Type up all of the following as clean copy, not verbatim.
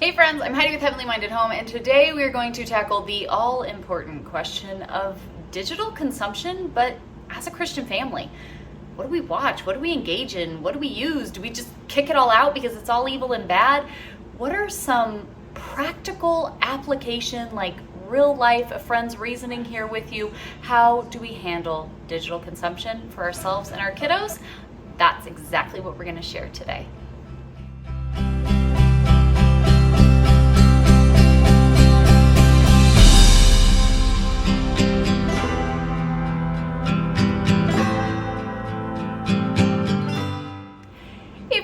Hey friends, I'm Heidi with Heavenly Minded Home, and today we are going to tackle the all-important question of digital consumption, but as a Christian family. What do we watch? What do we engage in? What do we use? Do we just kick it all out because it's all evil and bad? What are some practical application, like real life, a friend's reasoning here with you? How do we handle digital consumption for ourselves and our kiddos? That's exactly what we're going to share today.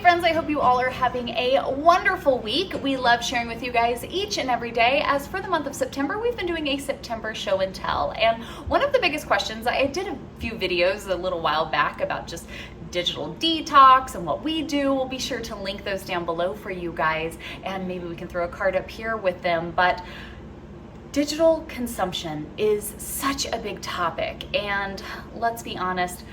Friends, I hope you all are having a wonderful week. We love sharing with you guys each and every day. As for the month of September, we've been doing a September show and tell. And one of the biggest questions, I did a few videos a little while back about just digital detox and what we do. We'll be sure to link those down below for you guys, and maybe we can throw a card up here with them. But digital consumption is such a big topic, and let's be honest,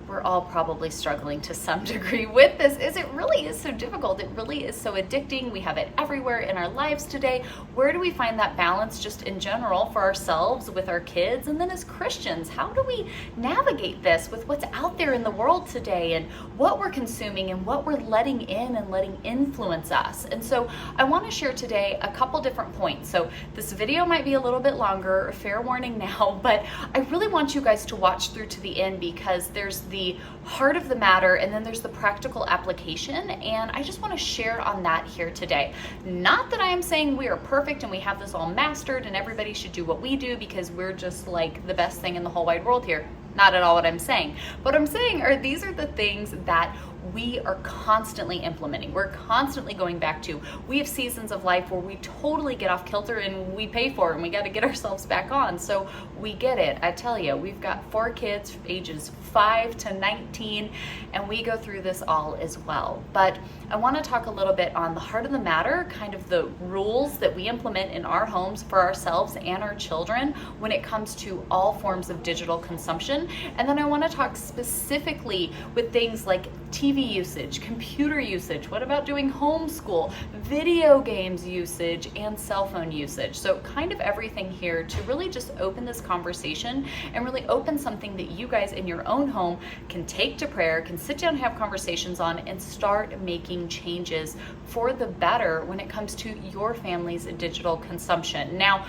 we're all probably struggling to some degree with this. It really is so difficult. It really is so addicting. We have it everywhere in our lives today. Where do we find that balance just in general for ourselves, with our kids, and then as Christians? How do we navigate this with what's out there in the world today and what we're consuming and what we're letting in and letting influence us? And so I want to share today a couple different points. So this video might be a little bit longer, fair warning now, but I really want you guys to watch through to the end, because there's the heart of the matter and then there's the practical application, and I just want to share on that here today. Not that I am saying we are perfect and we have this all mastered and everybody should do what we do because we're just like the best thing in the whole wide world here. Not at all what I'm saying. What I'm saying are these are the things that we are constantly implementing. We're constantly going back to. We have seasons of life where we totally get off kilter and we pay for it and we got to get ourselves back on. So we get it. I tell you, we've got 4 kids ages 5 to 19, and we go through this all as well. But I want to talk a little bit on the heart of the matter, kind of the rules that we implement in our homes for ourselves and our children when it comes to all forms of digital consumption. And then I want to talk specifically with things like TV usage, computer usage. What about doing homeschool, video games usage, and cell phone usage? So kind of everything here to really just open this conversation and really open something that you guys in your own home can take to prayer, can sit down and have conversations on, and start making changes for the better when it comes to your family's digital consumption. Now,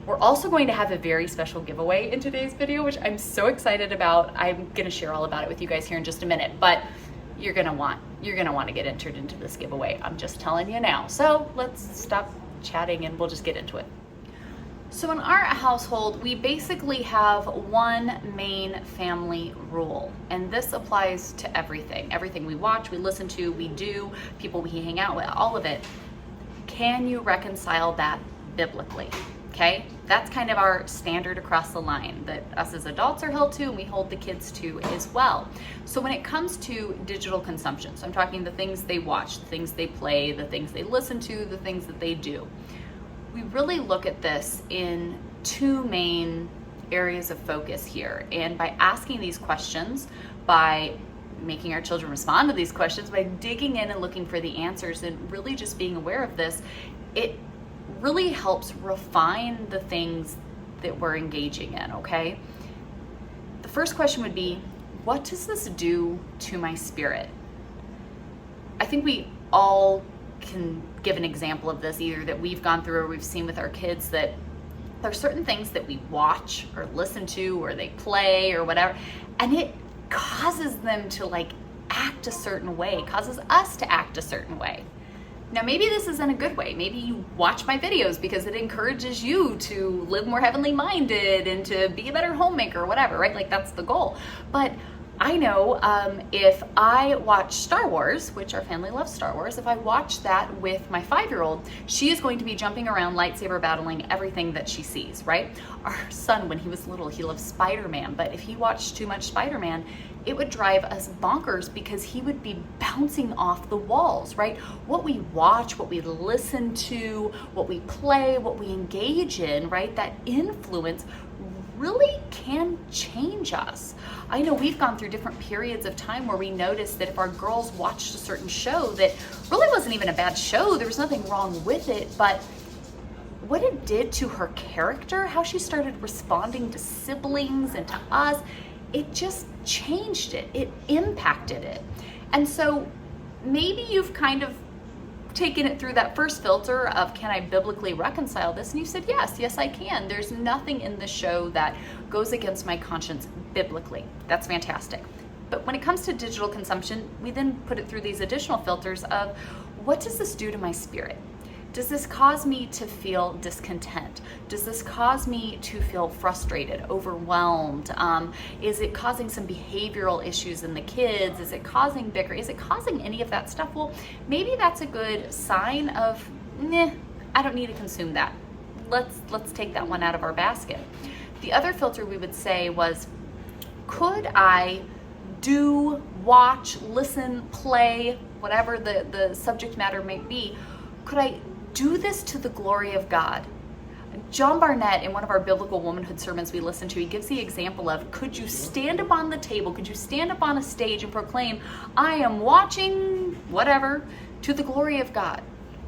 we're also going to have a very special giveaway in today's video, which I'm so excited about. I'm going to share all about it with you guys here in just a minute, but you're going to want to get entered into this giveaway. I'm just telling you now. So let's stop chatting and we'll just get into it. So in our household, we basically have one main family rule, and this applies to everything. Everything we watch, we listen to, we do, people we hang out with, all of it. Can you reconcile that biblically? Okay, that's kind of our standard across the line that us as adults are held to and we hold the kids to as well. So when it comes to digital consumption, so I'm talking the things they watch, the things they play, the things they listen to, the things that they do, we really look at this in 2 main areas of focus here. And by asking these questions, by making our children respond to these questions, by digging in and looking for the answers and really just being aware of this, it really helps refine the things that we're engaging in, okay? The first question would be, what does this do to my spirit? I think we all can give an example of this, either that we've gone through or we've seen with our kids, that there are certain things that we watch or listen to or they play or whatever, and it causes them to like act a certain way, causes us to act a certain way. Now, maybe this is in a good way. Maybe you watch my videos because it encourages you to live more heavenly minded and to be a better homemaker or whatever, right? Like that's the goal. But I know if I watch Star Wars, which our family loves Star Wars, if I watch that with my 5-year-old, she is going to be jumping around, lightsaber battling everything that she sees, right? Our son, when he was little, he loved Spider-Man, but if he watched too much Spider-Man, it would drive us bonkers because he would be bouncing off the walls, right? What we watch, what we listen to, what we play, what we engage in, right? That influence really can change us. I know we've gone through different periods of time where we noticed that if our girls watched a certain show that really wasn't even a bad show, there was nothing wrong with it, but what it did to her character, how she started responding to siblings and to us, it just changed it. It impacted it. And so maybe you've kind of taken it through that first filter of, can I biblically reconcile this? And you said, yes, I can. There's nothing in the show that goes against my conscience biblically. That's fantastic. But when it comes to digital consumption, we then put it through these additional filters of, what does this do to my spirit? Does this cause me to feel discontent? Does this cause me to feel frustrated, overwhelmed? Is it causing some behavioral issues in the kids? Is it causing bicker? Is it causing any of that stuff? Well, maybe that's a good sign of, I don't need to consume that. Let's take that one out of our basket. The other filter we would say was, could I do, watch, listen, play, whatever the subject matter may be, could I do this to the glory of God? John Barnett, in one of our biblical womanhood sermons we listen to, he gives the example of, could you stand up on the table, could you stand up on a stage and proclaim, I am watching whatever to the glory of God.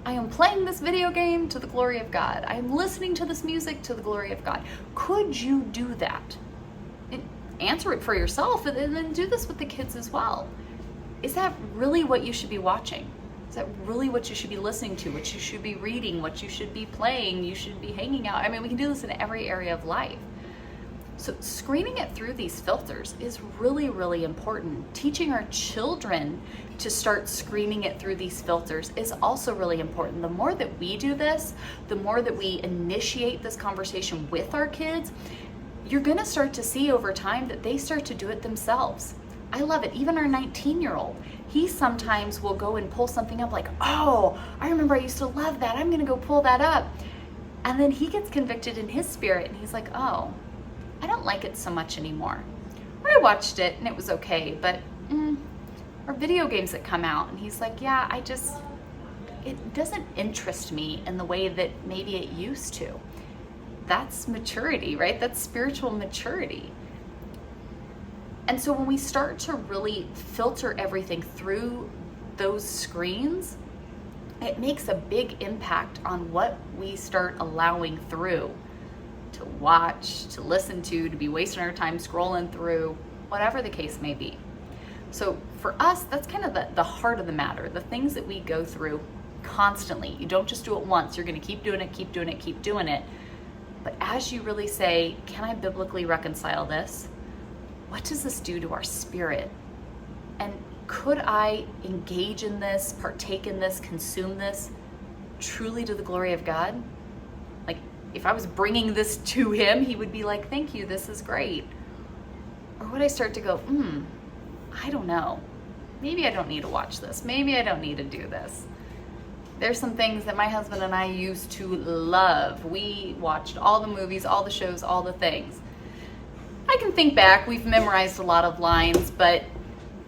I am playing this video game to the glory of God. I am listening to this music to the glory of God. Could you do that? And answer it for yourself, and then do this with the kids as well. Is that really what you should be watching? Is that really what you should be listening to, what you should be reading, what you should be playing, you should be hanging out? I mean, we can do this in every area of life. So screening it through these filters is really, really important. Teaching our children to start screening it through these filters is also really important. The more that we do this, the more that we initiate this conversation with our kids, you're gonna start to see over time that they start to do it themselves. I love it. Even our 19-year-old, he sometimes will go and pull something up like, oh, I remember I used to love that. I'm going to go pull that up. And then he gets convicted in his spirit and he's like, oh, I don't like it so much anymore. Or I watched it and it was okay, but or video games that come out and he's like, yeah, it doesn't interest me in the way that maybe it used to. That's maturity, right? That's spiritual maturity. And so when we start to really filter everything through those screens, it makes a big impact on what we start allowing through to watch, to listen to be wasting our time scrolling through, whatever the case may be. So for us, that's kind of the heart of the matter, the things that we go through constantly. You don't just do it once, you're going to keep doing it, keep doing it, keep doing it. But as you really say, can I biblically reconcile this? What does this do to our spirit? And could I engage in this, partake in this, consume this truly to the glory of God? Like, if I was bringing this to him, he would be like, thank you, this is great. Or would I start to go, I don't know. Maybe I don't need to watch this. Maybe I don't need to do this. There's some things that my husband and I used to love. We watched all the movies, all the shows, all the things. I can think back, we've memorized a lot of lines, but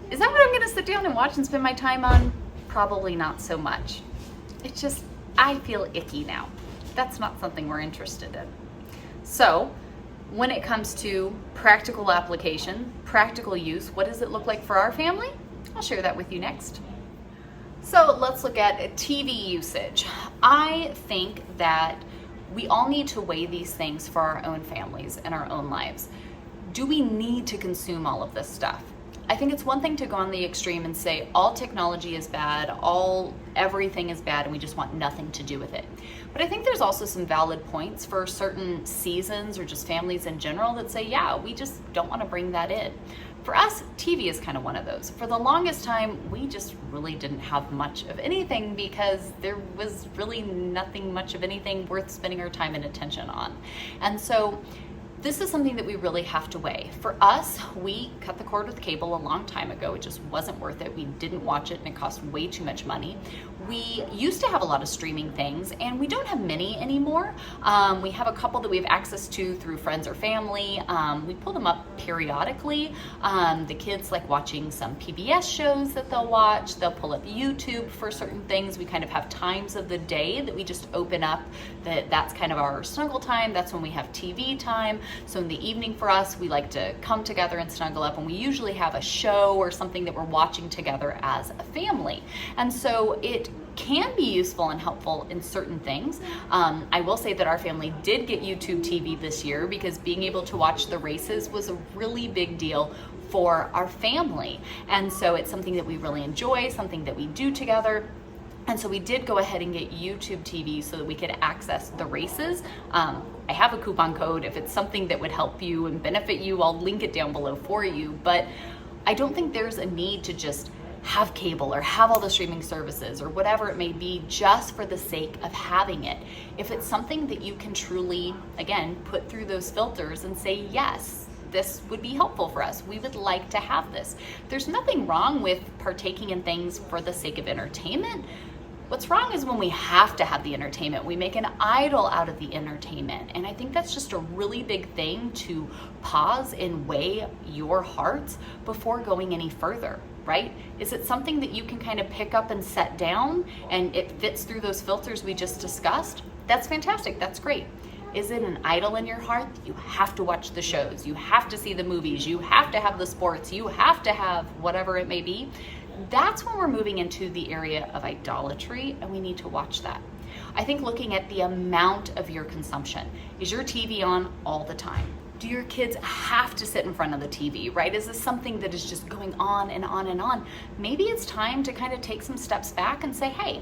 is that what I'm gonna sit down and watch and spend my time on? Probably not so much. It's just, I feel icky now. That's not something we're interested in. So, when it comes to practical application, practical use, what does it look like for our family? I'll share that with you next. So let's look at TV usage. I think that we all need to weigh these things for our own families and our own lives. Do we need to consume all of this stuff? I think it's one thing to go on the extreme and say all technology is bad, everything is bad, and we just want nothing to do with it. But I think there's also some valid points for certain seasons or just families in general that say, yeah, we just don't want to bring that in. For us, TV is kind of one of those. For the longest time, we just really didn't have much of anything because there was really nothing much of anything worth spending our time and attention on. And so this is something that we really have to weigh. For us, we cut the cord with cable a long time ago. It just wasn't worth it. We didn't watch it and it cost way too much money. We used to have a lot of streaming things, and we don't have many anymore. We have a couple that we have access to through friends or family. We pull them up periodically. The kids like watching some PBS shows that they'll watch. They'll pull up YouTube for certain things. We kind of have times of the day that we just open up. That's kind of our snuggle time. That's when we have TV time. So in the evening for us, we like to come together and snuggle up, and we usually have a show or something that we're watching together as a family. And so it can be useful and helpful in certain things. I will say that our family did get YouTube TV this year because being able to watch the races was a really big deal for our family. And so it's something that we really enjoy, something that we do together. And so we did go ahead and get YouTube TV so that we could access the races. I have a coupon code. If it's something that would help you and benefit you, I'll link it down below for you. But I don't think there's a need to just have cable or have all the streaming services or whatever it may be just for the sake of having it. If it's something that you can truly, again, put through those filters and say, yes, this would be helpful for us. We would like to have this. There's nothing wrong with partaking in things for the sake of entertainment. What's wrong is when we have to have the entertainment. We make an idol out of the entertainment. And I think that's just a really big thing to pause and weigh your hearts before going any further, right? Is it something that you can kind of pick up and set down and it fits through those filters we just discussed? That's fantastic. That's great. Is it an idol in your heart? You have to watch the shows. You have to see the movies. You have to have the sports. You have to have whatever it may be. That's when we're moving into the area of idolatry, and we need to watch that. I think looking at the amount of your consumption. Is your TV on all the time? Do your kids have to sit in front of the TV, right? Is this something that is just going on and on and on? Maybe it's time to kind of take some steps back and say, hey,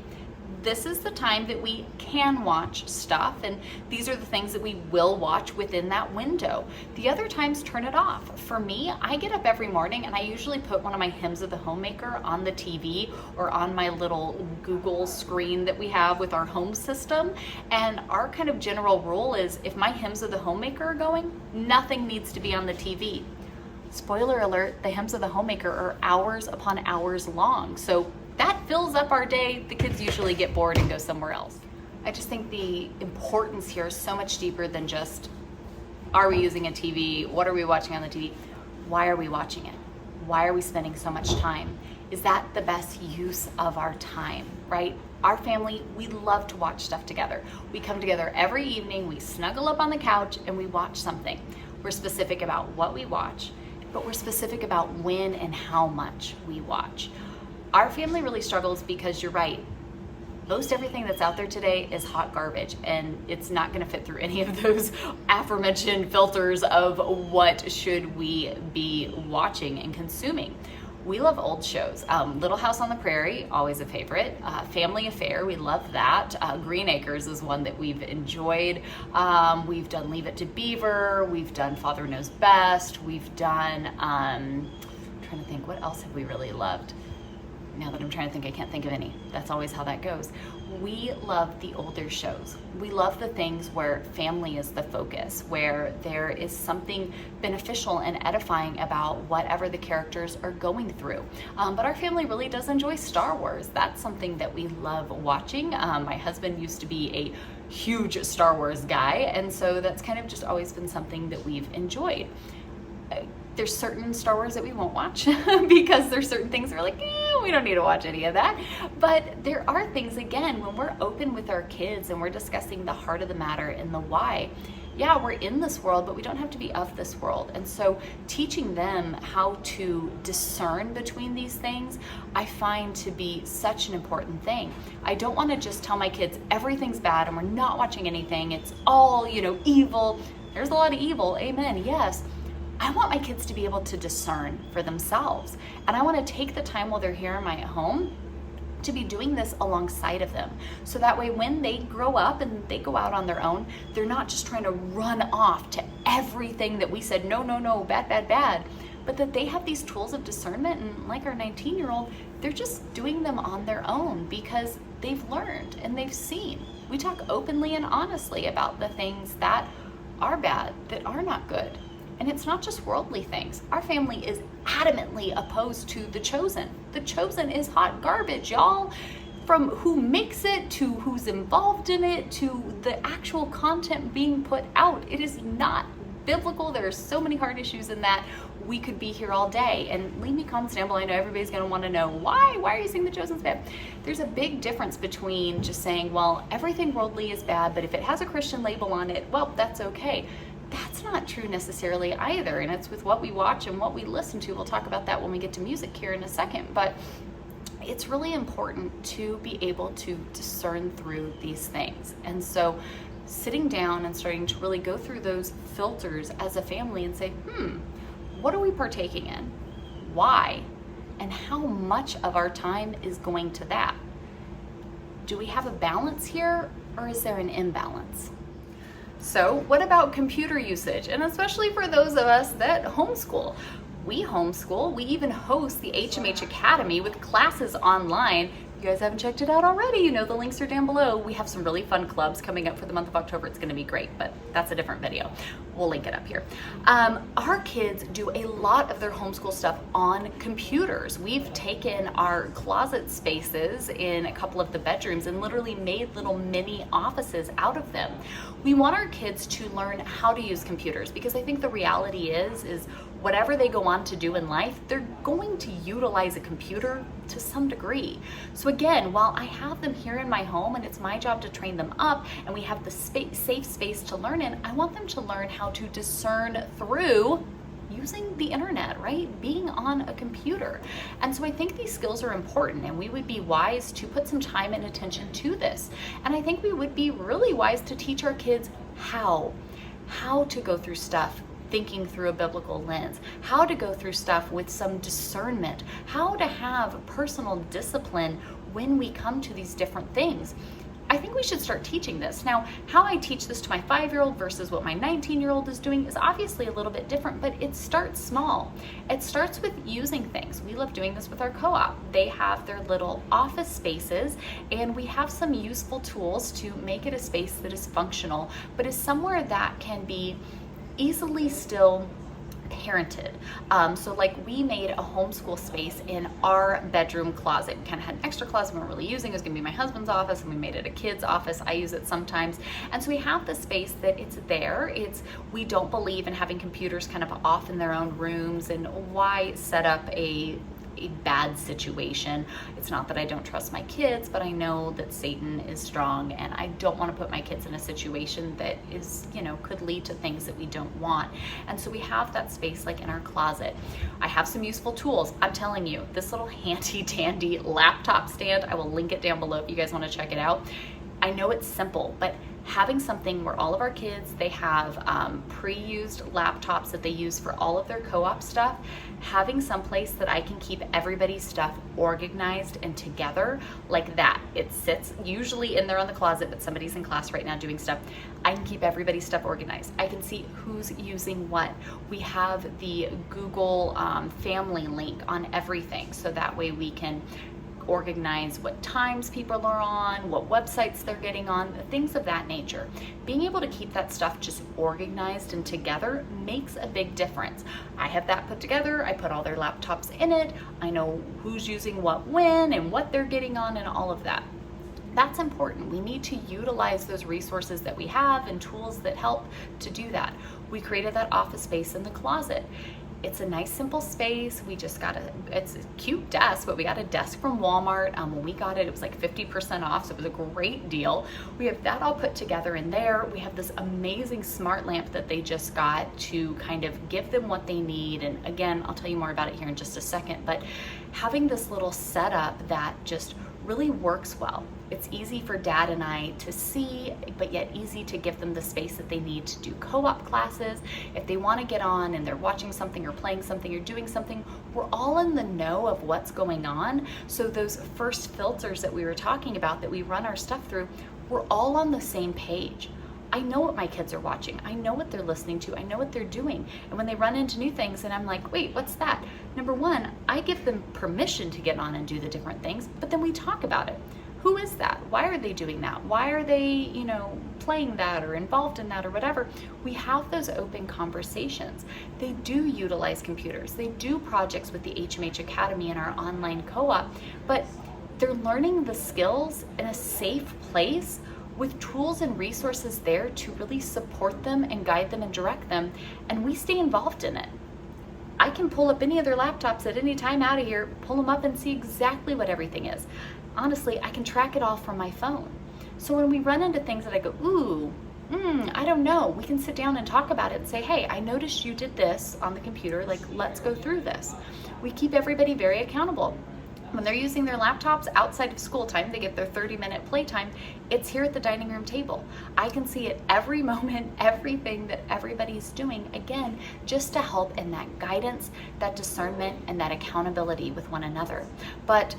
this is the time that we can watch stuff, and these are the things that we will watch within that window. The other times, turn it off. For me, I get up every morning and I usually put one of my Hymns of the Homemaker on the TV or on my little Google screen that we have with our home system. And our kind of general rule is if my Hymns of the Homemaker are going, nothing needs to be on the TV. Spoiler alert, the Hymns of the Homemaker are hours upon hours long. So that fills up our day. The kids usually get bored and go somewhere else. I just think the importance here is so much deeper than just, are we using a TV? What are we watching on the TV? Why are we watching it? Why are we spending so much time? Is that the best use of our time, right? Our family, we love to watch stuff together. We come together every evening, we snuggle up on the couch and we watch something. We're specific about what we watch, but we're specific about when and how much we watch. Our family really struggles because you're right. Most everything that's out there today is hot garbage, and it's not going to fit through any of those aforementioned filters of what should we be watching and consuming. We love old shows. Little House on the Prairie, always a favorite. Family Affair, we love that. Green Acres is one that we've enjoyed. We've done Leave It to Beaver. We've done Father Knows Best. We've done, I'm trying to think, what else have we really loved? Now that I'm trying to think, I can't think of any. That's always how that goes. We love the older shows. We love the things where family is the focus, where there is something beneficial and edifying about whatever the characters are going through. But our family really does enjoy Star Wars. That's something that we love watching. My husband used to be a huge Star Wars guy, and so that's kind of just always been something that we've enjoyed. There's certain Star Wars that we won't watch because there's certain things we're like, we don't need to watch any of that. But there are things, again, when we're open with our kids and we're discussing the heart of the matter and the why, yeah, we're in this world, but we don't have to be of this world. And so teaching them how to discern between these things, I find to be such an important thing. I don't want to just tell my kids everything's bad and we're not watching anything. It's all, evil. There's a lot of evil. Amen. Yes. I want my kids to be able to discern for themselves. And I want to take the time while they're here in my home to be doing this alongside of them. So that way when they grow up and they go out on their own, they're not just trying to run off to everything that we said, no, bad, bad, bad. But that they have these tools of discernment, and like our 19-year-old, they're just doing them on their own because they've learned and they've seen. We talk openly and honestly about the things that are bad, that are not good. And it's not just worldly things. Our family is adamantly opposed to The Chosen. The Chosen is hot garbage, y'all. from who makes it to who's involved in it to the actual content being put out. It is not biblical. There are so many hard issues in that. We could be here all day. And leave me comments down below. I know everybody's going to want to know why are you saying the chosen's bad? There's a big difference between just saying, well, everything worldly is bad, but if it has a Christian label on it, well, that's okay. That's not true necessarily either. And it's with what we watch and what we listen to. We'll talk about that when we get to music here in a second. But it's really important to be able to discern through these things. And so sitting down and starting to really go through those filters as a family and say, what are we partaking in? Why? And how much of our time is going to that? Do we have a balance here, or is there an imbalance? So what about computer usage? And especially for those of us that homeschool. We homeschool, we even host the HMH Academy with classes online. You guys haven't checked it out already, you know the links are down below. We have some really fun clubs coming up for the month of October. It's gonna be great, but that's a different video. We'll link it up here. Our kids do a lot of their homeschool stuff on computers. We've taken our closet spaces in a couple of the bedrooms and literally made little mini offices out of them. We want our kids to learn how to use computers, because I think the reality is whatever they go on to do in life, they're going to utilize a computer to some degree. So again, while I have them here in my home and it's my job to train them up and we have the safe space to learn in, I want them to learn how to discern through using the internet, right? Being on a computer. And so I think these skills are important, and we would be wise to put some time and attention to this. And I think we would be really wise to teach our kids how to go through stuff thinking through a biblical lens, how to go through stuff with some discernment, how to have personal discipline when we come to these different things. I think we should start teaching this. Now, how I teach this to my 5-year-old versus what my 19-year-old is doing is obviously a little bit different, but it starts small. It starts with using things. We love doing this with our co-op. They have their little office spaces, and we have some useful tools to make it a space that is functional, but is somewhere that can be easily still parented. So like we made a homeschool space in our bedroom closet. We kind of had an extra closet we weren't really using. It was gonna be my husband's office, and we made it a kid's office. I use it sometimes. And so we have the space that it's there. We don't believe in having computers kind of off in their own rooms, and why set up a bad situation. It's not that I don't trust my kids, but I know that Satan is strong, and I don't want to put my kids in a situation that is, could lead to things that we don't want. And so we have that space like in our closet. I have some useful tools. I'm telling you, this little handy dandy laptop stand, I will link it down below if you guys want to check it out. I know it's simple, but having something where all of our kids, they have pre-used laptops that they use for all of their co-op stuff, having some place that I can keep everybody's stuff organized and together like that. It sits usually in there on the closet, but somebody's in class right now doing stuff. I can keep everybody's stuff organized. I can see who's using what. We have the Google family link on everything, so that way we can organize what times people are on, what websites they're getting on, things of that nature. Being able to keep that stuff just organized and together makes a big difference. I have that put together. I put all their laptops in it. I know who's using what when and what they're getting on and all of that. That's important. We need to utilize those resources that we have and tools that help to do that. We created that office space in the closet. It's a nice simple space. We just it's a cute desk, but we got a desk from Walmart. When we got it, it was like 50% off, so it was a great deal. We have that all put together in there. We have this amazing smart lamp that they just got to kind of give them what they need. And again, I'll tell you more about it here in just a second, but having this little setup that just really works well. It's easy for Dad and I to see, but yet easy to give them the space that they need to do co-op classes. If they want to get on and they're watching something or playing something or doing something, we're all in the know of what's going on. So those first filters that we were talking about that we run our stuff through, we're all on the same page. I know what my kids are watching. I know what they're listening to. I know what they're doing. And when they run into new things and I'm like, wait, what's that? Number one, I give them permission to get on and do the different things, but then we talk about it. Who is that? Why are they doing that? Why are they, playing that or involved in that or whatever? We have those open conversations. They do utilize computers. They do projects with the HMH Academy and our online co-op, but they're learning the skills in a safe place with tools and resources there to really support them and guide them and direct them, and we stay involved in it. I can pull up any of their laptops at any time out of here, pull them up and see exactly what everything is. Honestly, I can track it all from my phone. So when we run into things that I go, ooh, I don't know, we can sit down and talk about it and say, hey, I noticed you did this on the computer, like, let's go through this. We keep everybody very accountable. When they're using their laptops outside of school time, they get their 30-minute playtime, it's here at the dining room table. I can see it every moment, everything that everybody's doing, again, just to help in that guidance, that discernment, and that accountability with one another. But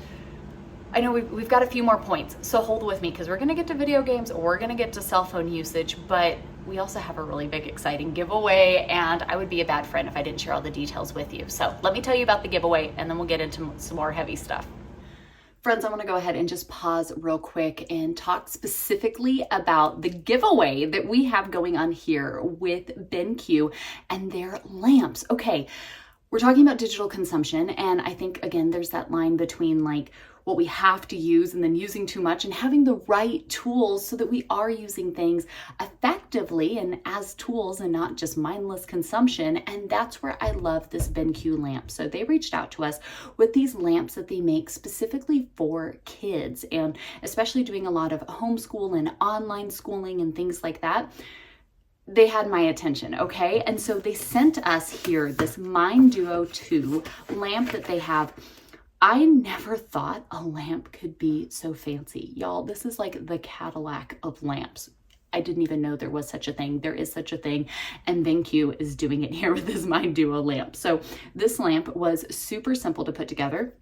I know we've got a few more points, so hold with me because we're gonna get to video games, we're gonna get to cell phone usage, but we also have a really big, exciting giveaway, and I would be a bad friend if I didn't share all the details with you. So let me tell you about the giveaway, and then we'll get into some more heavy stuff. Friends, I want to go ahead and just pause real quick and talk specifically about the giveaway that we have going on here with BenQ and their lamps. Okay, we're talking about digital consumption, and I think, again, there's that line between like what we have to use and then using too much, and having the right tools so that we are using things effectively and as tools and not just mindless consumption. And that's where I love this BenQ lamp. So they reached out to us with these lamps that they make specifically for kids, and especially doing a lot of homeschool and online schooling and things like that. They had my attention, okay? And so they sent us here this Mind Duo 2 lamp that they have. I never thought a lamp could be so fancy. Y'all, this is like the Cadillac of lamps. I didn't even know there was such a thing. There is such a thing, and BenQ is doing it here with this Mind Duo lamp. So this lamp was super simple to put together.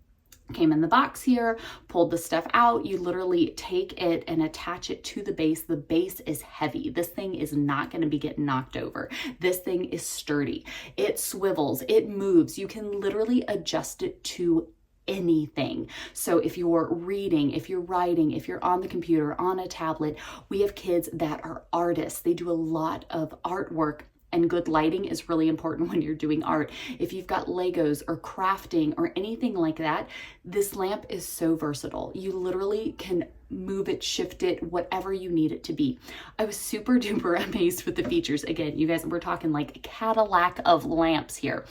Came in the box here, pulled the stuff out. You literally take it and attach it to the base. The base is heavy. This thing is not going to be getting knocked over. This thing is sturdy. It swivels, it moves. You can literally adjust it to anything. So if you're reading, if you're writing, if you're on the computer, on a tablet, we have kids that are artists. They do a lot of artwork, and good lighting is really important when you're doing art. If you've got Legos or crafting or anything like that, this lamp is so versatile. You literally can move it, shift it, whatever you need it to be. I was super duper amazed with the features. Again, you guys, we're talking like Cadillac of lamps here.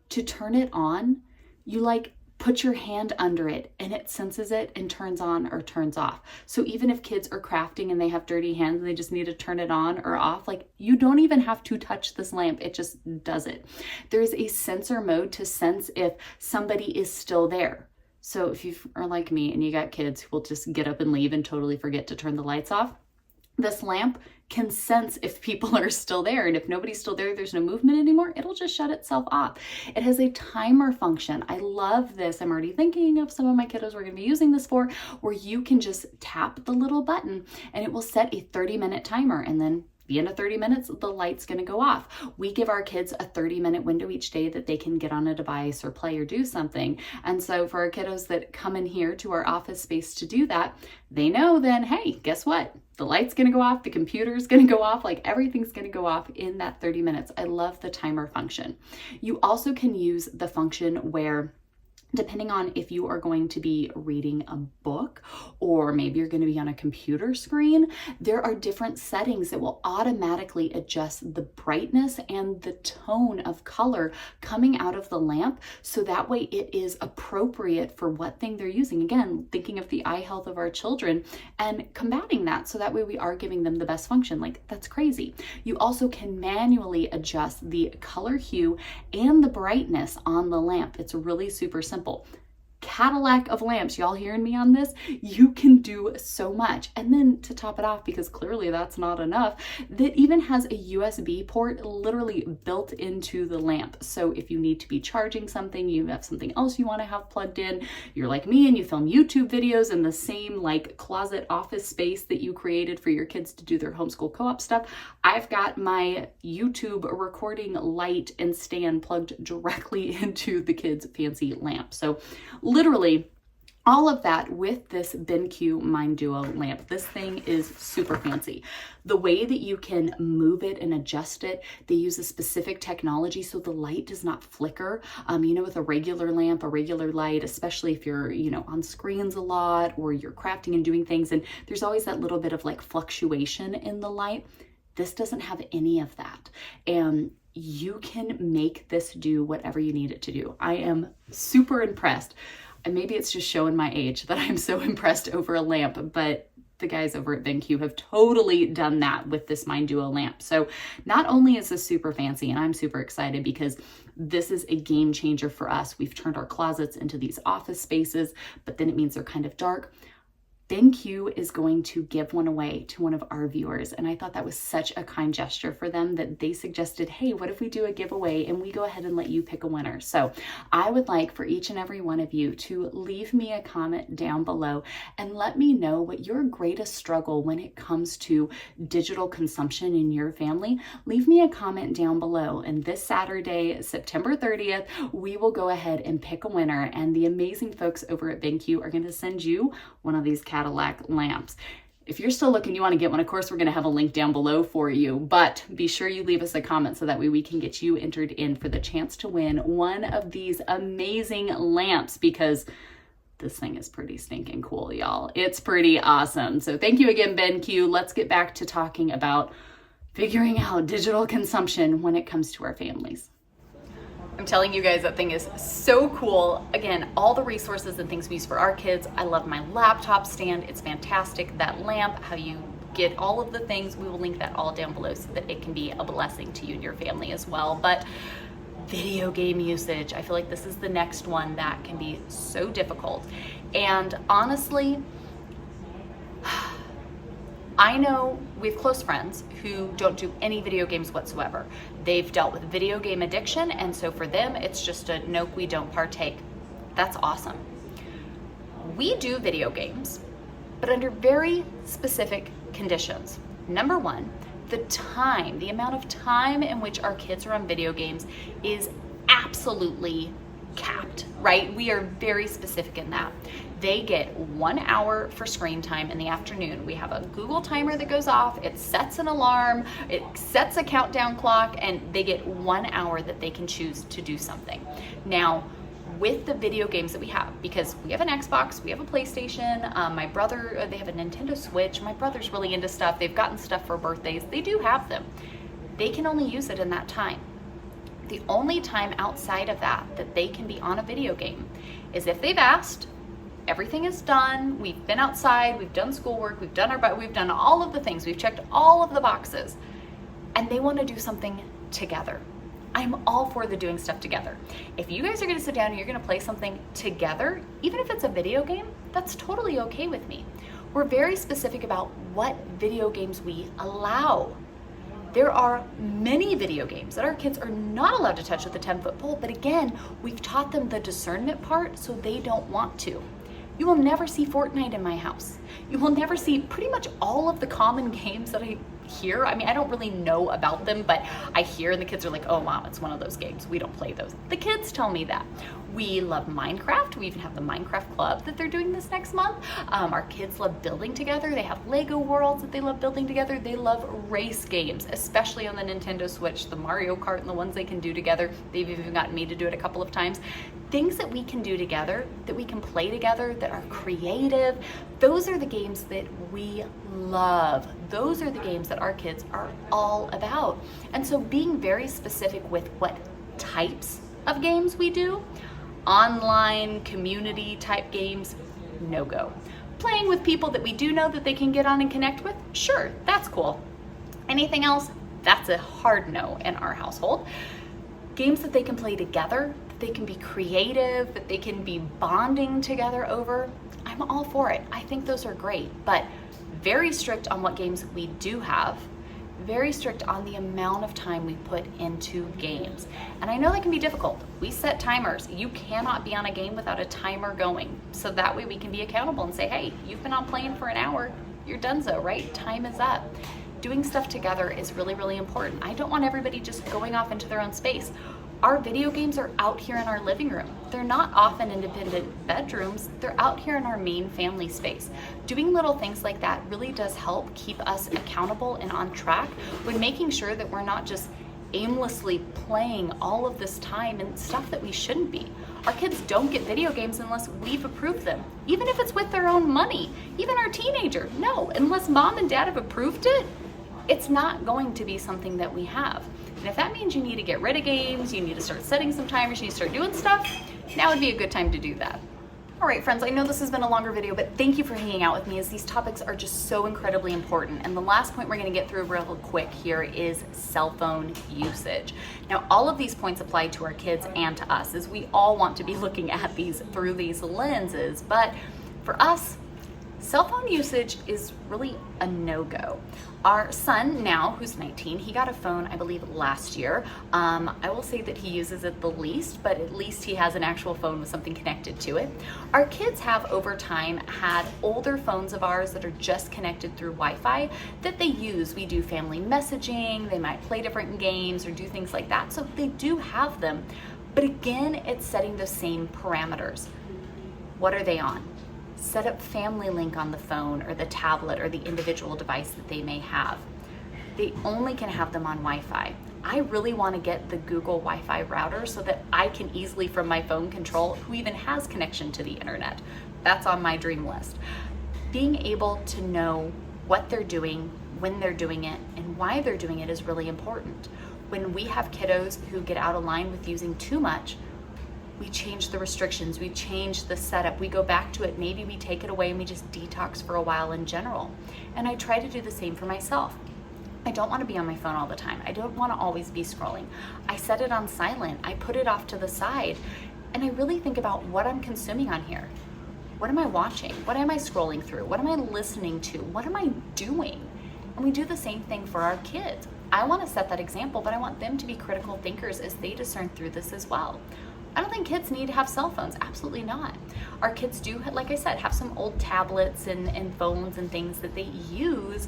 To turn it on, you like put your hand under it and it senses it and turns on or turns off. So even if kids are crafting and they have dirty hands and they just need to turn it on or off, like, you don't even have to touch this lamp. It just does it. There is a sensor mode to sense if somebody is still there. So if you are like me and you got kids who will just get up and leave and totally forget to turn the lights off, this lamp can sense if people are still there. And if nobody's still there, there's no movement anymore, it'll just shut itself off. It has a timer function. I love this. I'm already thinking of some of my kiddos we're going to be using this for, where you can just tap the little button and it will set a 30-minute timer, and then the end of 30 minutes, the light's going to go off. We give our kids a 30-minute window each day that they can get on a device or play or do something. And so for our kiddos that come in here to our office space to do that, they know then, hey, guess what? The light's going to go off, the computer's going to go off, like everything's going to go off in that 30 minutes. I love the timer function. You also can use the function where, depending on if you are going to be reading a book or maybe you're going to be on a computer screen, there are different settings that will automatically adjust the brightness and the tone of color coming out of the lamp, so that way it is appropriate for what thing they're using. Again, thinking of the eye health of our children and combating that, so that way we are giving them the best function. Like, that's crazy. You also can manually adjust the color hue and the brightness on the lamp. It's really super simple. Cadillac of lamps, y'all hearing me on this? You can do so much. And then to top it off, because clearly that's not enough, that even has a USB port literally built into the lamp. So if you need to be charging something, you have something else you want to have plugged in, you're like me and you film YouTube videos in the same like closet office space that you created for your kids to do their homeschool co-op stuff, I've got my YouTube recording light and stand plugged directly into the kids' fancy lamp. So literally, All of that with this BenQ Mind Duo lamp. This thing is super fancy. The way that you can move it and adjust it, they use a specific technology so the light does not flicker. With a regular lamp, a regular light, especially if you're, on screens a lot or you're crafting and doing things, and there's always that little bit of like fluctuation in the light. This doesn't have any of that. And you can make this do whatever you need it to do. I am super impressed. And maybe it's just showing my age that I'm so impressed over a lamp, but the guys over at BenQ have totally done that with this Mind Duo lamp. So not only is this super fancy, and I'm super excited because this is a game changer for us. We've turned our closets into these office spaces, but then it means they're kind of dark. BenQ is going to give one away to one of our viewers. And I thought that was such a kind gesture for them that they suggested, hey, what if we do a giveaway and we go ahead and let you pick a winner? So I would like for each and every one of you to leave me a comment down below and let me know what your greatest struggle when it comes to digital consumption in your family. Leave me a comment down below. And this Saturday, September 30th, we will go ahead and pick a winner. And the amazing folks over at BenQ are going to send you one of these Cadillac lamps. If you're still looking, you want to get one, of course, we're going to have a link down below for you, but be sure you leave us a comment so that way we can get you entered in for the chance to win one of these amazing lamps, because this thing is pretty stinking cool, y'all. It's pretty awesome. So thank you again, BenQ. Let's get back to talking about figuring out digital consumption when it comes to our families. I'm telling you guys, that thing is so cool. Again, all the resources and things we use for our kids. I love my laptop stand. It's fantastic. That lamp, how you get all of the things, we will link that all down below so that it can be a blessing to you and your family as well. But video game usage, I feel like this is the next one that can be so difficult. And honestly, I know we have close friends who don't do any video games whatsoever. They've dealt with video game addiction, and so for them, it's just a nope, we don't partake. That's awesome. We do video games, but under very specific conditions. Number one, the amount of time in which our kids are on video games is absolutely capped, right? We are very specific in that. They get 1 hour for screen time in the afternoon. We have a Google timer that goes off, it sets an alarm, it sets a countdown clock, and they get 1 hour that they can choose to do something. Now, with the video games that we have, because we have an Xbox, we have a PlayStation, my brother, they have a Nintendo Switch, my brother's really into stuff, they've gotten stuff for birthdays, they do have them. They can only use it in that time. The only time outside of that they can be on a video game is if they've asked, everything is done, we've been outside, we've done schoolwork, we've done all of the things, we've checked all of the boxes, and they want to do something together. I'm all for the doing stuff together. If you guys are going to sit down and you're going to play something together, even if it's a video game, that's totally okay with me. We're very specific about what video games we allow. There are many video games that our kids are not allowed to touch with a 10-foot pole, but again, we've taught them the discernment part so they don't want to. You will never see Fortnite in my house. You will never see pretty much all of the common games that I hear. I mean, I don't really know about them, but I hear and the kids are like, oh mom, it's one of those games. We don't play those. The kids tell me that. We love Minecraft. We even have the Minecraft Club that they're doing this next month. Our kids love building together. They have Lego worlds that they love building together. They love race games, especially on the Nintendo Switch, the Mario Kart and the ones they can do together. They've even gotten me to do it a couple of times. Things that we can do together, that we can play together, that are creative, those are the games that we love. Those are the games that our kids are all about. And so being very specific with what types of games we do, online community type games, no go. Playing with people that we do know that they can get on and connect with, sure, that's cool. Anything else, that's a hard no in our household. Games that they can play together, that they can be creative, that they can be bonding together over, I'm all for it. I think those are great, but very strict on what games we do have, very strict on the amount of time we put into games. And I know that can be difficult. We set timers. You cannot be on a game without a timer going. So that way we can be accountable and say, hey, you've been on playing for an hour, you're donezo, right? Time is up. Doing stuff together is really, really important. I don't want everybody just going off into their own space. Our video games are out here in our living room. They're not off in independent bedrooms. They're out here in our main family space. Doing little things like that really does help keep us accountable and on track when making sure that we're not just aimlessly playing all of this time and stuff that we shouldn't be. Our kids don't get video games unless we've approved them, even if it's with their own money. Even our teenager, no, unless mom and dad have approved it, it's not going to be something that we have. And if that means you need to get rid of games, you need to start setting some timers, you need to start doing stuff, now would be a good time to do that. All right, friends, I know this has been a longer video, but thank you for hanging out with me as these topics are just so incredibly important. And the last point we're gonna get through real quick here is cell phone usage. Now, all of these points apply to our kids and to us, as we all want to be looking at these through these lenses. But for us, cell phone usage is really a no-go. Our son now, who's 19, he got a phone, I believe, last year. I will say that he uses it the least, but at least he has an actual phone with something connected to it. Our kids have, over time, had older phones of ours that are just connected through Wi-Fi that they use. We do family messaging, they might play different games or do things like that, so they do have them. But again, it's setting the same parameters. What are they on? Set up Family Link on the phone or the tablet or the individual device that they may have. They only can have them on Wi-Fi. I really want to get the Google Wi-Fi router so that I can easily from my phone control who even has connection to the internet. That's on my dream list. Being able to know what they're doing, when they're doing it, and why they're doing it is really important. When we have kiddos who get out of line with using too much, we change the restrictions, we change the setup, we go back to it, maybe we take it away and we just detox for a while in general. And I try to do the same for myself. I don't want to be on my phone all the time. I don't want to always be scrolling. I set it on silent, I put it off to the side, and I really think about what I'm consuming on here. What am I watching? What am I scrolling through? What am I listening to? What am I doing? And we do the same thing for our kids. I want to set that example, but I want them to be critical thinkers as they discern through this as well. I don't think kids need to have cell phones, absolutely not. Our kids do, like I said, have some old tablets and phones and things that they use,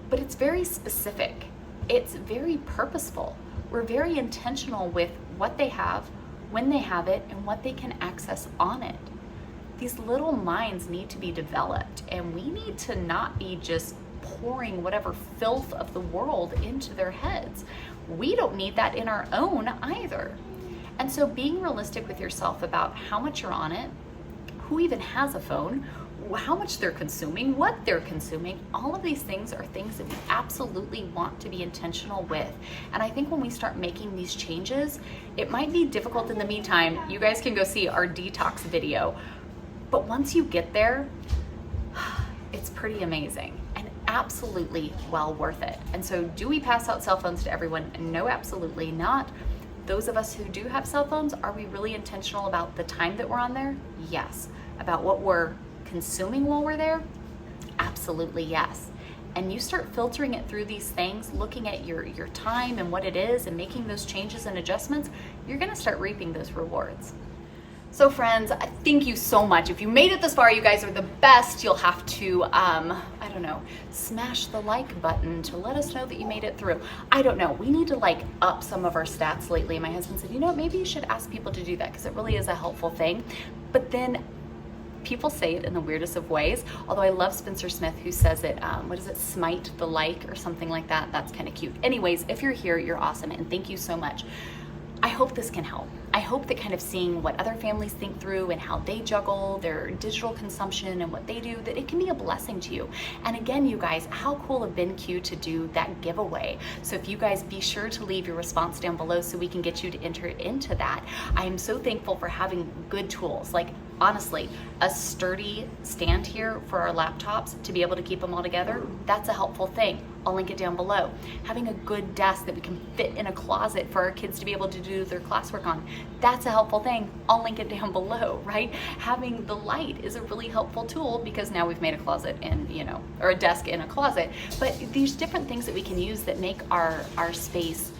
but it's very specific. It's very purposeful. We're very intentional with what they have, when they have it, and what they can access on it. These little minds need to be developed, and we need to not be just pouring whatever filth of the world into their heads. We don't need that in our own either. And so being realistic with yourself about how much you're on it, who even has a phone, how much they're consuming, what they're consuming, all of these things are things that we absolutely want to be intentional with. And I think when we start making these changes, it might be difficult in the meantime. You guys can go see our detox video. But once you get there, it's pretty amazing and absolutely well worth it. And so do we pass out cell phones to everyone? No, absolutely not. Those of us who do have cell phones, are we really intentional about the time that we're on there? Yes. About what we're consuming while we're there? Absolutely yes. And you start filtering it through these things, looking at your time and what it is and making those changes and adjustments, you're gonna start reaping those rewards. So friends, thank you so much. If you made it this far, you guys are the best. You'll have to, I don't know, smash the like button to let us know that you made it through. I don't know, we need to like up some of our stats lately. My husband said, you know, maybe you should ask people to do that because it really is a helpful thing. But then people say it in the weirdest of ways, although I love Spencer Smith who says it, what is it, smite the like or something like that. That's kind of cute. Anyways, if you're here, you're awesome and thank you so much. I hope this can help. I hope that kind of seeing what other families think through and how they juggle their digital consumption and what they do, that it can be a blessing to you. And again, you guys, how cool of BenQ to do that giveaway. So if you guys be sure to leave your response down below so we can get you to enter into that. I am so thankful for having good tools. Like honestly, a sturdy stand here for our laptops to be able to keep them all together, that's a helpful thing. I'll link it down below. Having a good desk that we can fit in a closet for our kids to be able to do their classwork on, that's a helpful thing. I'll link it down below, right? Having the light is a really helpful tool because now we've made a closet in, you know, or a desk in a closet. But these different things that we can use that make our space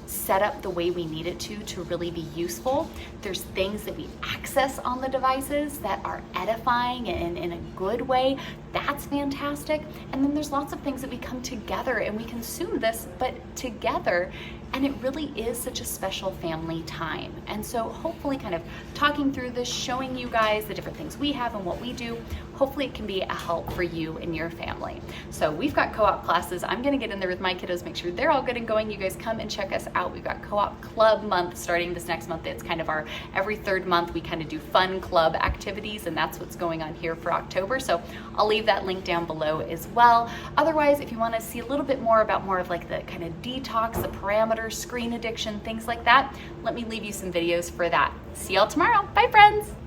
set up the way we need it to really be useful. There's things that we access on the devices that are edifying and in a good way. That's fantastic. And then there's lots of things that we come together and we consume this, but together, and it really is such a special family time. And so hopefully kind of talking through this, showing you guys the different things we have and what we do, hopefully it can be a help for you and your family. So we've got co-op classes. I'm gonna get in there with my kiddos, make sure they're all good and going. You guys come and check us out. We've got co-op club month starting this next month. It's kind of our every third month we kind of do fun club activities, and that's what's going on here for October. So I'll leave that link down below as well. Otherwise, if you want to see a little bit more about more of like the kind of detox, the parameters, screen addiction, things like that, let me leave you some videos for that. See y'all tomorrow. Bye, friends.